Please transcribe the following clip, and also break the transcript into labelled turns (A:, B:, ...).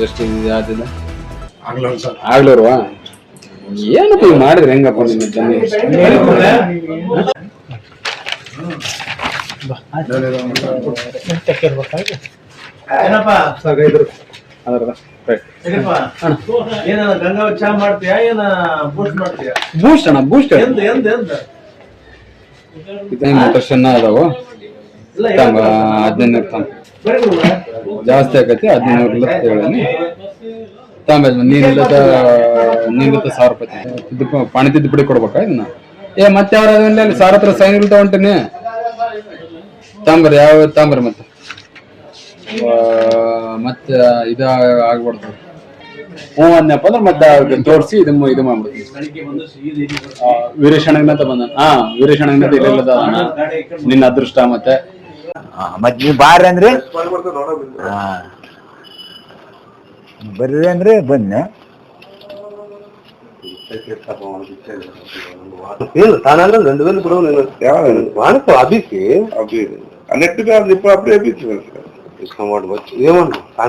A: ಎಷ್ಟು ಯಾವ್ದಿಲ್ಲ ಆಗ್ಲೂರ್ವಾ ಏನಪ್ಪ ಈಗ ಮಾಡಿದ್ರೆ ಹೆಂಗಪ್ಪ ನಿಮ್ಮ ಬೂಸ್ಟ್ ಅಣ್ಣ ಬೂಸ್ಟ್ ಅದಾವ 15 ಜಾಸ್ತಿ ಆಕತಿ 15 ನೀನಿಲ್ಲದ 1000 ರೂಪಾಯಿ ಇದಕ್ಕೆ ಪಾಣಿ ತಿದ್ದುಪಡಿ ಕೊಡ್ಬೇಕಾ ಇದನ್ನ ಮತ್ತೆ ಅವ್ರ ಅಲ್ಲಿ 1000 ಹತ್ರ ಸೈನ್ ಇಲ್ತಾ ಹೊಂಟೀನಿ ತಾಂಬರ್ ಯಾವ ತಾಂಬರ್ ಮತ್ತೆ ಇದ ಆಗ್ಬಾರ್ದು ಅಂದಪ್ಪ ಅಂದ್ರೆ ಮತ್ತೆ ತೋರಿಸಿ ಇದು ಮಾಡ್ಬಿಡ್ತೀನಿ ವೀರೇಶಣ್ಣನಂತ ಬಂದ ವೀರೇಶಣ್ಣನಂತ ಇಲ್ಲದ ನಿನ್ನ ಅದೃಷ್ಟ ಮತ್ತೆ
B: ನೀವು ಬಾರ್ರಿ ಅಂದ್ರೆ ಬರ್ರಿ ಅಂದ್ರೆ ಬನ್ನಿ
C: ತಾನಂದ್ರೆ 2000 కూడా అభికి అన్నట్టుగా అప్పుడు అభికి ఏమన్నా